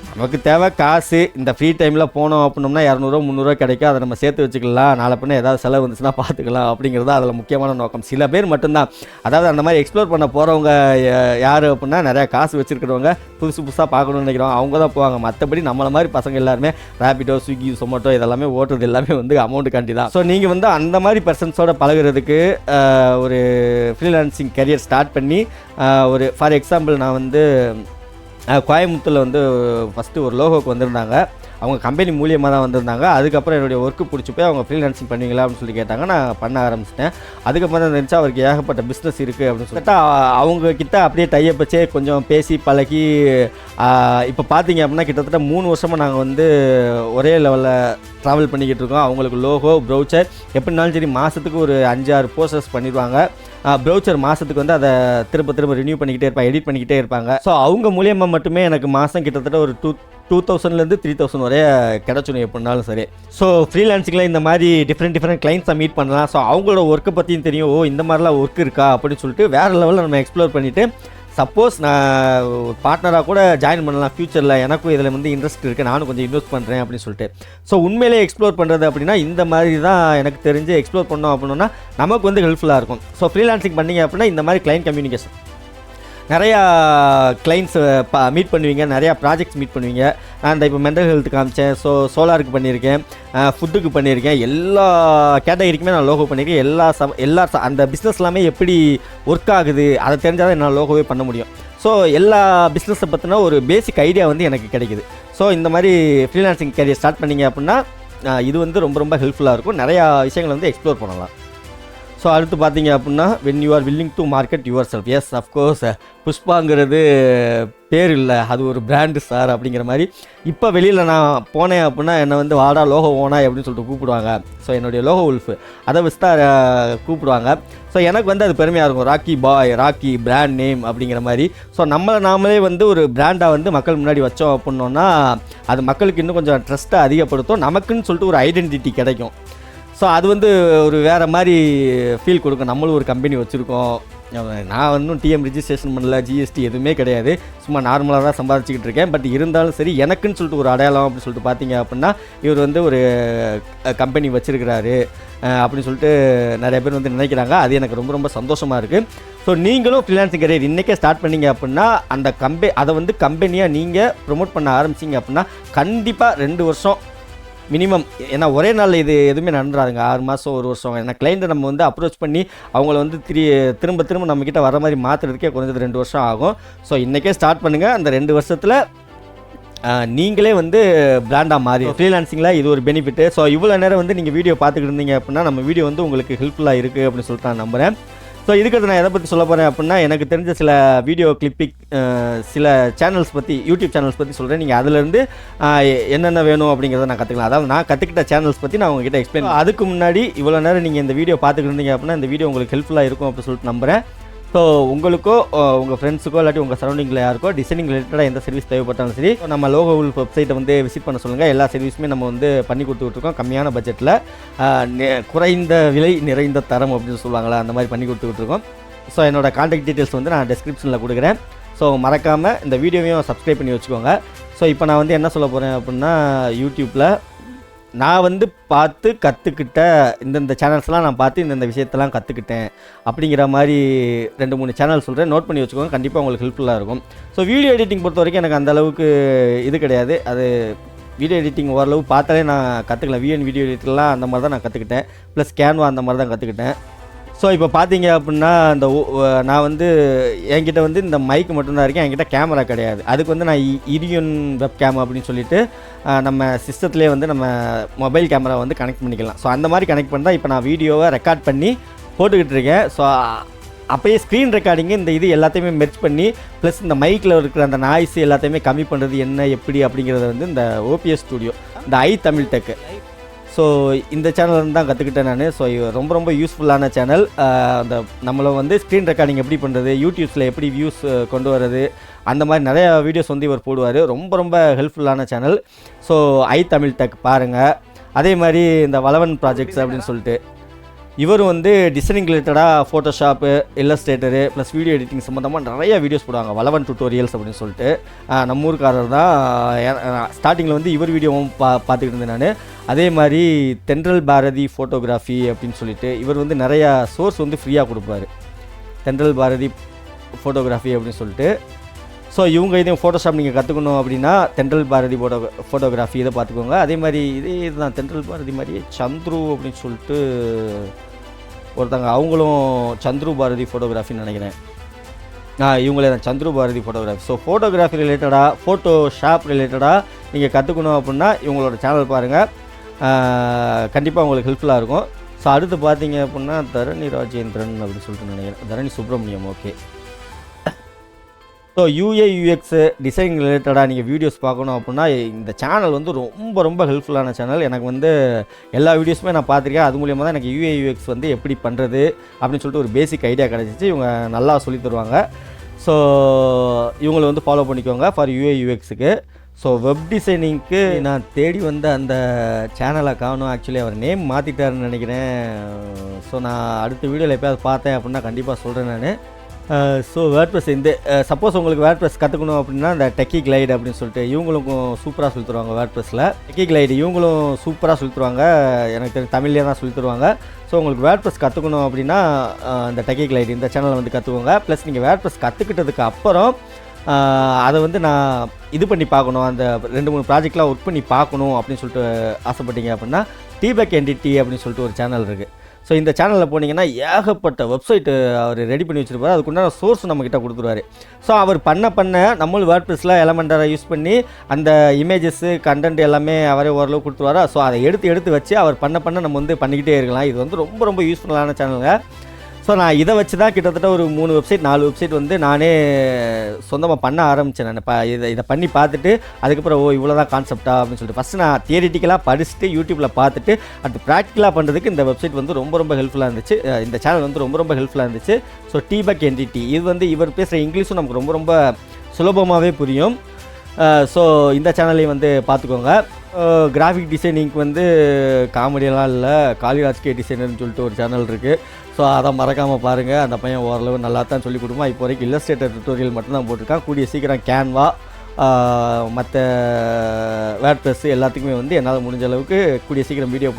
நமக்கு தேவை காசு. இந்த ஃப்ரீ டைமில் போனோம் அப்படின்னோம்னா 200 300 கிடைக்கும், அதை நம்ம சேர்த்து வச்சுக்கலாம், நாளை பின்ன ஏதாவது செலவு வந்துச்சுன்னா பார்த்துக்கலாம் அப்படிங்கிறது அதில் முக்கியமான நோக்கம். சில பேர் மட்டும்தான், அதாவது அந்த மாதிரி எக்ஸ்ப்ளோர் பண்ண போகிறவங்க யார் அப்படின்னா நிறையா காசு வச்சுருக்கிறவங்க, புதுசாக பார்க்கணும்னு நினைக்கிறோம், அவங்க தான் போவாங்க. மற்றபடி நம்மளை மாதிரி பசங்க எல்லாருமே ரேபிடோ, ஸ்விக்கி, சொமேட்டோ இதெல்லாமே ஓட்டுறது எல்லாமே வந்து அமௌண்ட் காண்டி தான். ஸோ நீங்கள் வந்து அந்த மாதிரி பர்சன்ஸோட பழகிறதுக்கு ஒரு ஃப்ரீலான்சிங் கரியர் ஸ்டார்ட் பண்ணி ஒரு ஃபார் எக்ஸாம்பிள் நான் வந்து கோயம்புத்தூரில் வந்து ஃபஸ்ட்டு ஒரு லோகோக்கு வந்திருந்தாங்க, அவங்க கம்பெனி மூலியமாக தான் வந்திருந்தாங்க. அதுக்கப்புறம் என்னுடைய ஒர்க்கு பிடிச்சி போய் அவங்க ஃப்ரீலான்சிங் பண்ணுவீங்களா அப்படின்னு சொல்லி கேட்டாங்க, நான் பண்ண ஆரம்பிச்சிட்டேன். அதுக்கப்புறம் தான் நினச்சா அவருக்கு ஏகப்பட்ட பிஸ்னஸ் இருக்குது அப்படின்னு சொல்லிட்டு அவங்கக்கிட்ட அப்படியே டைப் வச்சே கொஞ்சம் பேசி பழகி இப்போ பார்த்தீங்க அப்படின்னா கிட்டத்தட்ட 3 வருஷமாக நாங்கள் வந்து ஒரே லெவலில் ட்ராவல் பண்ணிக்கிட்டு இருக்கோம். அவங்களுக்கு லோகோ, ப்ரௌச்சர் எப்படினாலும் சரி மாதத்துக்கு ஒரு 5-6 போஸ்டர்ஸ் பண்ணிடுவாங்க. ப்ரௌச்சர் மாதத்துக்கு வந்து அதை திரும்ப ரினியூ பண்ணிக்கிட்டே இருப்பாங்க, எடிட் பண்ணிக்கிட்டே இருப்பாங்க. ஸோ அவங்க மூலியமாக மட்டுமே எனக்கு மாதம் கிட்டத்தட்ட ஒரு 2000லேருந்து 3000 வரைய கிடச்சிடும் எப்படினாலும் சரி. ஸோ ஃப்ரீலான்சிங்கில் இந்த மாதிரி டிஃப்ரெண்ட் கிளைண்ட்ஸை மீட் பண்ணலாம். ஸோ அவங்களோட ஒர்க்கை பற்றியும் தெரியும், இந்த மாதிரிலாம் ஒர்க் இருக்கா அப்படின்னு சொல்லிட்டு வேறு லெவலில் நம்ம எக்ஸ்ப்ளோர் பண்ணிவிட்டு சப்போஸ் நான் பார்ட்னராக கூட ஜாயின் பண்ணலாம் ஃப்யூச்சரில், எனக்கும் இதில் வந்து இன்ட்ரெஸ்ட் இருக்குது, நானும் கொஞ்சம் இன்வெஸ்ட் பண்ணுறேன் அப்படின்னு சொல்லிட்டு. ஸோ உண்மையிலே எக்ஸ்ப்ளோர் பண்ணுறது அப்படின்னா இந்த மாதிரி தான் எனக்கு தெரிஞ்சு எக்ஸ்ப்ளோர் பண்ணோம் அப்படின்னா நமக்கு வந்து ஹெல்ப்ஃபுல்லாக இருக்கும். ஸோ ஃப்ரீலான்சிங் பண்ணிங்க அப்படின்னா இந்த மாதிரி கிளைண்ட் கம்யூனிகேஷன் நிறையா கிளைண்ட்ஸ் மீட் பண்ணுவீங்க, நிறையா ப்ராஜெக்ட்ஸ் மீட் பண்ணுவீங்க. நான் இந்த இப்போ மென்டல் ஹெல்த் காமிச்சேன், ஸோ சோலாருக்கு பண்ணியிருக்கேன், ஃபுட்டுக்கு பண்ணியிருக்கேன், எல்லா கேட்டகரிக்குமே நான் லோகோ பண்ணியிருக்கேன். எல்லா அந்த பிஸ்னஸ் எல்லாமே எப்படி ஒர்க் ஆகுது அதை தெரிஞ்சால் தான் என்னால் லோகோவே பண்ண முடியும். ஸோ எல்லா பிஸ்னஸை பற்றின ஒரு பேசிக் ஐடியா வந்து எனக்கு கிடைக்குது. ஸோ இந்த மாதிரி ஃப்ரீலான்சிங் கேரியர் ஸ்டார்ட் பண்ணிங்க அப்படின்னா இது வந்து ரொம்ப ஹெல்ப்ஃபுல்லாக இருக்கும், நிறையா விஷயங்களை வந்து எக்ஸ்ப்ளோர் பண்ணலாம். ஸோ அடுத்து பார்த்தீங்க அப்படின்னா when you are willing to market yourself, yes of course புஷ்பாங்கிறது பேர் இல்லை, அது ஒரு பிராண்டு சார் அப்படிங்கிற மாதிரி. இப்போ வெளியில் நான் போனேன் அப்படின்னா என்னை வந்து வாடா லோகோ ஓனா அப்படின்னு சொல்லிட்டு கூப்பிடுவாங்க. ஸோ என்னுடைய லோகோ உல்ஃப் அதை வச்சு தான் கூப்பிடுவாங்க. ஸோ எனக்கு வந்து அது பெருமையாக இருக்கும், ராக்கி பாய், ராக்கி பிராண்ட் நேம் அப்படிங்கிற மாதிரி. ஸோ நாமளே வந்து ஒரு பிராண்டாக வந்து மக்கள் முன்னாடி வச்சோம் அப்படின்னோன்னா அது மக்களுக்கு இன்னும் கொஞ்சம் ட்ரஸ்ட்டை அதிகப்படுத்தும், நமக்குன்னு சொல்லிட்டு ஒரு ஐடென்டிட்டி கிடைக்கும். ஸோ அது வந்து ஒரு வேறு மாதிரி ஃபீல் கொடுக்கும், நம்மளும் ஒரு கம்பெனி வச்சுருக்கோம். நான் இன்னும் டிஎம் ரிஜிஸ்ட்ரேஷன் பண்ணல, ஜிஎஸ்டி எதுவுமே கிடையாது, சும்மா நார்மலாக தான் சம்பாதிச்சிக்கிட்டு இருக்கேன். பட் இருந்தாலும் சரி எனக்குன்னு சொல்லிட்டு ஒரு அடையாளம் அப்படின்னு சொல்லிட்டு பார்த்தீங்க அப்படின்னா இவர் வந்து ஒரு கம்பெனி வச்சுருக்கிறாரு அப்படின்னு சொல்லிட்டு நிறைய பேர் வந்து நினைக்கிறாங்க. அது எனக்கு ரொம்ப சந்தோஷமாக இருக்குது. ஸோ நீங்களும் ஃப்ரீலான்சிங் கரியர் இன்றைக்கே ஸ்டார்ட் பண்ணிங்க அப்படின்னா அந்த அதை வந்து கம்பெனியாக நீங்கள் ப்ரொமோட் பண்ண ஆரம்பிச்சிங்க அப்படின்னா கண்டிப்பாக 2 வருஷம் மினிமம். ஏன்னா ஒரே நாளில் இது எதுவுமே நடந்துறாதுங்க, 6 மாதம் 1 வருஷம். ஏன்னா கிளைண்ட்டை நம்ம வந்து அப்ரோச் பண்ணி அவங்கள வந்து திரும்ப நம்மக்கிட்ட வர மாதிரி மாற்றுறதுக்கே குறைஞ்சது 2 வருஷம் ஆகும். ஸோ இன்றைக்கே ஸ்டார்ட் பண்ணுங்கள், அந்த 2 வருஷத்தில் நீங்களே வந்து பிராண்டாக மாறி. ஃப்ரீலான்சிங்கில் இது ஒரு பெனிஃபிட்டு. ஸோ இவ்வளோ நேரம் வந்து நீங்கள் வீடியோ பார்த்துக்கிட்டு இருந்தீங்க அப்படின்னா நம்ம வீடியோ வந்து உங்களுக்கு ஹெல்ப்ஃபுல்லாக இருக்குது அப்படின்னு சொல்லிட்டு நான் நம்புகிறேன். ஸோ இதுக்கு நான் எதை பற்றி சொல்ல போகிறேன் அப்படின்னா எனக்கு தெரிஞ்ச சில வீடியோ கிளிப்பிங் சில சேனல்ஸ் பற்றி, யூடியூப் சேனல்ஸ் பற்றி சொல்கிறேன். நீங்கள் அதிலேருந்து என்னென்ன வேணும் அப்படிங்கிறத நான் கற்றுக்கலாம். அதாவது நான் கற்றுக்கிட்ட சேனல்ஸ் பற்றி நான் உங்ககிட்ட எக்ஸ்பிளைன். அதுக்கு முன்னாடி இவ்வளோ நேரம் நீங்கள் இந்த வீடியோ பார்த்துக்கிட்டு இருந்தீங்க அப்படின்னா இந்த வீடியோ உங்களுக்கு ஹெல்ப்ஃபுல்லாக இருக்கும் அப்படின்னு சொல்லிட்டு நம்புகிறேன். ஸோ உங்களுக்கோ உங்கள் ஃப்ரெண்ட்ஸுக்கோ இல்லாட்டி உங்கள் சரௌண்டிங்கில் யாருக்கோ டிசைனிங் ரிலேட்டடாக எந்த சர்வீஸ் தேவைப்பட்டாலும் சரி நம்ம லோகோ உல்ஃப் வெப்சைட்டை வந்து விசிட் பண்ண சொல்லுங்கள். எல்லா சர்வீஸுமே நம்ம வந்து பண்ணி கொடுத்துட்ருக்கோம். கம்மியான பட்ஜெட்டில் குறைந்த விலை நிறைந்த தரம் அப்படின்னு சொல்லுவாங்களா, அந்த மாதிரி பண்ணி கொடுத்துட்ருக்கோம். ஸோ என்னோடய கான்டாக்ட் டீட்டெயில்ஸ் வந்து நான் டிஸ்கிரிப்ஷனில் கொடுக்குறேன். ஸோ மறக்காமல் இந்த வீடியோவையும் சப்ஸ்கிரைப் பண்ணி வச்சுக்கோங்க. ஸோ இப்போ நான் வந்து என்ன சொல்ல போகிறேன் அப்படின்னா, யூடியூப்பில் நான் வந்து பார்த்து கற்றுக்கிட்ட இந்தந்த சேனல்ஸ்லாம் நான் பார்த்து இந்தந்த விஷயத்தெல்லாம் கற்றுக்கிட்டேன் அப்படிங்கிற மாதிரி 2-3 சேனல் சொல்கிறேன். நோட் பண்ணி வச்சுக்கோங்க, கண்டிப்பாக உங்களுக்கு ஹெல்ப்ஃபுல்லாக இருக்கும். ஸோ வீடியோ எடிட்டிங் பொறுத்த வரைக்கும் எனக்கு அந்தளவுக்கு இது கிடையாது. அது வீடியோ எடிட்டிங் ஓரளவு பார்த்தாலே நான் கற்றுக்கலாம். வீடியோ எடிட்டிங்லாம் அந்த மாதிரி தான் நான் கற்றுக்கிட்டேன். ப்ளஸ் கேன்வா அந்த மாதிரி தான் கற்றுக்கிட்டேன். ஸோ இப்போ பார்த்தீங்க அப்படின்னா இந்த நான் வந்து என்கிட்ட வந்து இந்த மைக் மட்டும்தான் இருக்கேன், என்கிட்ட கேமரா கிடையாது. அதுக்கு வந்து நான் இரியன் வெப் கேம் அப்படின்னு சொல்லிட்டு நம்ம சிஸ்டத்துலேயே வந்து நம்ம மொபைல் கேமரா வந்து கனெக்ட் பண்ணிக்கலாம். ஸோ அந்த மாதிரி கனெக்ட் பண்ணால் இப்போ நான் வீடியோவை ரெக்கார்ட் பண்ணி போட்டுக்கிட்டு இருக்கேன். ஸோ அப்போயே ஸ்க்ரீன் ரெக்கார்டிங்கு இந்த இது எல்லாத்தையுமே மெர்ஜ் பண்ணி ப்ளஸ் இந்த மைக்கில் இருக்கிற அந்த நாய்ஸ் எல்லாத்தையுமே கம்மி பண்ணுறது என்ன எப்படி அப்படிங்கிறத வந்து இந்த ஓபிஎஸ் ஸ்டுடியோ, இந்த தமிழ் டெக்கு, ஸோ இந்த சேனல் தான் கற்றுக்கிட்டேன் நான். ஸோ ரொம்ப ரொம்ப யூஸ்ஃபுல்லான சேனல். அந்த நம்மளை வந்து ஸ்க்ரீன் ரெக்கார்டிங் எப்படி பண்ணுறது, யூடியூப்ஸில் எப்படி வியூஸ் கொண்டு வர்றது, அந்த மாதிரி நிறையா வீடியோஸ் வந்து இவர் போடுவார். ரொம்ப ரொம்ப ஹெல்ப்ஃபுல்லான சேனல். ஸோ தமிழ் டெக் பாருங்கள். அதே மாதிரி இந்த வளவன் ப்ராஜெக்ட்ஸ் அப்படின்னு சொல்லிட்டு இவர் வந்து டிசைனிங் ரிலேட்டடாக ஃபோட்டோஷாப்பு, இல்லஸ்ட்ரேட்டரு ப்ளஸ் வீடியோ எடிட்டிங் சம்மந்தமாக நிறைய வீடியோஸ் போடுவாங்க. வளவன் டுட்டோரியல்ஸ் அப்படின்னு சொல்லிட்டு நம்ம ஊருக்காரர் தான். ஸ்டார்டிங்கில் வந்து இவர் வீடியோவும் பார்த்துக்கிட்டு இருந்தேன் நான். அதே மாதிரி தென்றல் பாரதி ஃபோட்டோகிராஃபி அப்படின்னு சொல்லிட்டு இவர் வந்து நிறையா சோர்ஸ் வந்து ஃப்ரீயாக கொடுப்பாரு. தென்றல் பாரதி ஃபோட்டோகிராஃபி அப்படின்னு சொல்லிட்டு. ஸோ இவங்க இதையும் ஃபோட்டோஷாப் நீங்கள் கற்றுக்கணும் அப்படின்னா தென்றல் பாரதி ஃபோட்டோகிராஃபி இதை பார்த்துக்கோங்க. அதே மாதிரி இதுதான் தென்றல் பாரதி மாதிரியே சந்துரு அப்படின்னு சொல்லிட்டு ஒருத்தங்க, அவங்களும் சந்துரு பாரதி ஃபோட்டோகிராஃபின்னு நினைக்கிறேன். இவங்களே தான் Chandru Bharathi photography. So photography ரிலேட்டடாக, ஃபோட்டோஷாப் ரிலேட்டடாக நீங்கள் கற்றுக்கணும் அப்படின்னா இவங்களோட சேனல் பாருங்கள், கண்டிப்பாக உங்களுக்கு ஹெல்ப்ஃபுல்லாக இருக்கும். ஸோ அடுத்து பார்த்தீங்க அப்படின்னா தரணி ராஜேந்திரன் அப்படின்னு சொல்லிட்டு நினைக்கிறேன், Dharani Subramaniam. Okay. So UX design ரிலேட்டடாக நீங்கள் வீடியோஸ் பார்க்கணும் அப்படின்னா இந்த சேனல் வந்து ரொம்ப ரொம்ப ஹெல்ப்ஃபுல்லான சேனல். எனக்கு வந்து எல்லா வீடியோஸுமே நான் பார்த்துருக்கேன். அது மூலியமாக தான் எனக்கு UX வந்து எப்படி பண்ணுறது அப்படின்னு சொல்லிட்டு ஒரு பேசிக் ஐடியா கிடச்சிச்சு. இவங்க நல்லா சொல்லி தருவாங்க. ஸோ இவங்களை வந்து ஃபாலோ பண்ணிக்கோங்க ஃபார் UXக்கு. ஸோ வெப் டிசைனிங்க்கு நான் தேடி வந்த அந்த சேனலை காணும். ஆக்சுவலி அவர் நேம் மாற்றிட்டாருன்னு நினைக்கிறேன். ஸோ நான் அடுத்த வீடியோவில் எப்போயாவது பார்த்தேன் அப்படின்னா கண்டிப்பாக சொல்கிறேன் நான். ஸோ வேர்ட்ப்ரெஸ் இந்த சப்போஸ் உங்களுக்கு வேர்ட்ப்ரெஸ் கற்றுக்கணும் அப்படின்னா இந்த டெக்கி கிளைடு அப்படின்னு சொல்லிட்டு இவங்களுக்கும் சூப்பராக சொல்லி தருவாங்க. வேர்ட்ப்ரெஸில் டெக்கி கிளைடு இவங்களும் சூப்பராக சொல்லி தருவாங்க. எனக்கு தெரிஞ்ச தமிழ்லேயே தான் சொல்லி தருவாங்க. ஸோ உங்களுக்கு வேர்ட்ப்ரெஸ் கற்றுக்கணும் அப்படின்னா இந்த டெக்கி கிளைடு இந்த சேனலை வந்து கற்றுக்கோங்க. ப்ளஸ் நீங்கள் வேர்ட்ப்ரெஸ் கற்றுக்கிட்டதுக்கு அப்புறம் அதை வந்து நான் இது பண்ணி பார்க்கணும், அந்த 2-3 ப்ராஜெக்ட்லாம் ஒர்க் பண்ணி பார்க்கணும் அப்படின்னு சொல்லிட்டு ஆசைப்பட்டீங்க அப்படின்னா டீபேக் என்டிடி அப்படின்னு சொல்லிட்டு ஒரு சேனல் இருக்குது. ஸோ இந்த சேனலில் போனீங்கன்னா ஏகப்பட்ட வெப்சைட்டு அவர் ரெடி பண்ணி வச்சுருப்பார். அதுக்குண்டான சோர்ஸ் நம்மக்கிட்ட கொடுத்துருவாரு. ஸோ அவர் பண்ண நம்மளும் வேர்ட்ப்ரெஸில் எலமெண்டரை யூஸ் பண்ணி அந்த இமேஜஸ்ஸு கண்டென்ட் எல்லாமே அவரே ஓரளவு கொடுத்துருவாரா. ஸோ அதை எடுத்து வச்சு அவர் பண்ண நம்ம வந்து பண்ணிக்கிட்டே இருக்கலாம். இது வந்து ரொம்ப ரொம்ப யூஸ்ஃபுல்லான சேனலுங்க. ஸோ நான் இதை வச்சு தான் கிட்டத்தட்ட ஒரு 3 வெப்சைட் 4 வெப்சைட் வந்து நானே சொந்தமாக பண்ண ஆரம்பித்தேன். நான் இதை பண்ணி பார்த்துட்டு அதுக்கப்புறம் இவ்வளோ தான் கான்செப்டா அப்படின்னு சொல்லிட்டு ஃபஸ்ட்டு நான் தியரிட்டிக்கலாக படிச்சுட்டு யூடியூப்பில் பார்த்துட்டு அது ப்ராக்டிக்கலாக பண்ணுறதுக்கு இந்த வெப்சைட் வந்து ரொம்ப ரொம்ப ஹெல்ப்ஃபுல்லாக இருந்துச்சு. இந்த சேனல் வந்து ரொம்ப ரொம்ப ஹெல்ப்ஃபுல்லாக இருந்துச்சு. ஸோ டீபேக் என்டிடி இது வந்து இவர் பேசுகிற இங்கிலீஷும் நமக்கு ரொம்ப ரொம்ப சுலபமாகவே புரியும். ஸோ இந்த சேனலையும் வந்து பார்த்துக்கோங்க. கிராஃபிக் டிசைனிங்க்கு வந்து காமெடியெல்லாம் இல்லை, காளிராஜ் கே டிசைனர்னு சொல்லிட்டு ஒரு சேனல் இருக்குது. ஸோ அதை மறக்காமல் பாருங்கள். அந்த பையன் ஓரளவு நல்லா தான் சொல்லிக் கொடுப்பான். இப்போ வரைக்கும் இல்லஸ்ட்ரேட்டர் டுட்டோரியல் மட்டும்தான் போட்டிருக்கான். கூடிய சீக்கிரம் கேன்வா மற்ற வேர்ட்ப்ரெஸ் எல்லாத்துக்குமே வந்து என்னால் முடிஞ்ச அளவுக்கு கூடிய சீக்கிரம் வீடியோ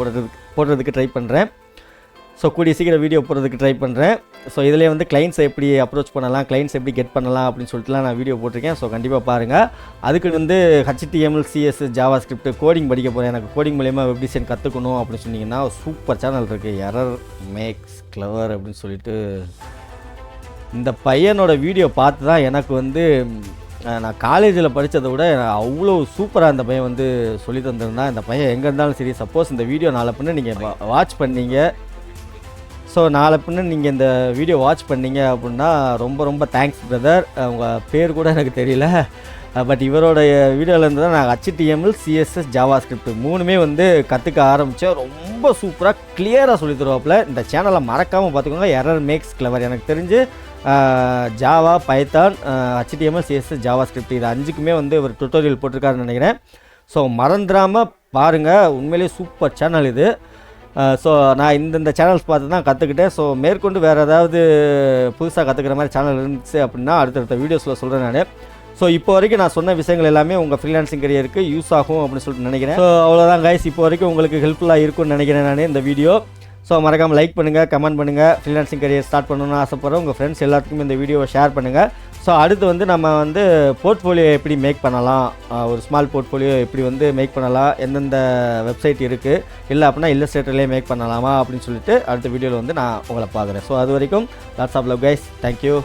போடுறதுக்கு ட்ரை பண்ணுறேன். ஸோ கூடிய சீக்கிரம் வீடியோ போடுறதுக்கு ட்ரை பண்ணுறேன். ஸோ இதிலே வந்து கிளைண்ட்ஸை எப்படி அப்ரோச் பண்ணலாம், கிளைண்ட்ஸ் எப்படி கெட் பண்ணலாம் அப்படின்னு சொல்லிட்டுலாம் நான் வீடியோ போட்டிருக்கேன். ஸோ கண்டிப்பாக பாருங்கள். அதுக்கு வந்து HTML, CS, Java script coding படிக்க போகிறேன். எனக்கு கோடிங் மூலயமா வெப் டிசைன் கற்றுக்கணும் அப்படின்னு சொன்னீங்கன்னா சூப்பர் சேனல் இருக்குது, எரர் மேக்ஸ் கிளவர் அப்படின்னு சொல்லிட்டு. இந்த பையனோட வீடியோ பார்த்து தான் எனக்கு வந்து நான் காலேஜில் படித்ததை விட அவ்வளோ சூப்பராக இந்த பையன் வந்து சொல்லி தந்திருந்தான். இந்த பையன் எங்கே இருந்தாலும் சரி, சப்போஸ் இந்த வீடியோ நாளை பின்ன நீங்கள் வாட்ச் பண்ணீங்க, ஸோ நாளை பின்ன நீங்கள் இந்த வீடியோ வாட்ச் பண்ணீங்க அப்படின்னா ரொம்ப ரொம்ப தேங்க்ஸ் பிரதர். உங்கள் பேர் கூட எனக்கு தெரியல, பட் இவரோடைய வீடியோவிலேருந்து தான் நான் HTML, CSS, ஜாவா ஸ்கிரிப்ட் 3மே வந்து கற்றுக்க ஆரம்பித்தேன். ரொம்ப சூப்பராக கிளியராக சொல்லி தருவாப்பில். இந்த சேனலை மறக்காமல் பார்த்துக்கோங்க. எரர் மேக்ஸ் கிளவர் எனக்கு தெரிஞ்சு Java, Python, HTML, CSS, Java script இது 5க்குமே வந்து ஒரு டுட்டோரியல் போட்டிருக்காருன்னு நினைக்கிறேன். ஸோ மறந்துடாமல் பாருங்கள், உண்மையிலேயே சூப்பர் சேனல் இது. ஸோ நான் இந்த சேனல்ஸ் பார்த்து தான் கற்றுக்கிட்டேன். ஸோ மேற்கொண்டு வேறு ஏதாவது புதுசாக கற்றுக்கிற மாதிரி சேனல் இருந்துச்சு அப்படின்னா அடுத்தடுத்த வீடியோஸில் சொல்கிறேன் நான். ஸோ இப்போ வரைக்கும் நான் சொன்ன விஷயங்கள் எல்லாமே உங்கள் ஃப்ரீலான்சிங் கரியருக்கு யூஸ் ஆகும் அப்படின்னு சொல்லிட்டு நினைக்கிறேன். ஸோ அவ்வளோதான் கைஸ், இப்போ வரைக்கும் உங்களுக்கு ஹெல்ப்ஃபுல்லாக இருக்கும்னு நினைக்கிறேன் நான் இந்த வீடியோ. ஸோ மறக்காமல் லைக் பண்ணுங்கள், கமெண்ட் பண்ணுங்கள். ஃப்ரீலான்சிங் கரியர் ஸ்டார்ட் பண்ணணும்னு ஆசைப்படுறோம் உங்கள் ஃப்ரெண்ட்ஸ் எல்லாத்துக்குமே இந்த வீடியோவை ஷேர் பண்ணுங்கள். ஸோ அடுத்து வந்து நம்ம வந்து போர்ட்ஃபோலியோ எப்படி மேக் பண்ணலாம், ஒரு ஸ்மால் போர்ட்ஃபோலியோ எப்படி வந்து மேக் பண்ணலாம், எந்தெந்த வெப்சைட் இருக்குது, இல்லை அப்படின்னா இல்லஸ்ட்ரேட்டர்லேயே மேக் பண்ணலாமா அப்படின்னு சொல்லிட்டு அடுத்த வீடியோவில் வந்து நான் உங்களை பார்க்குறேன். ஸோ அது வரைக்கும் lots of love guys, thank you.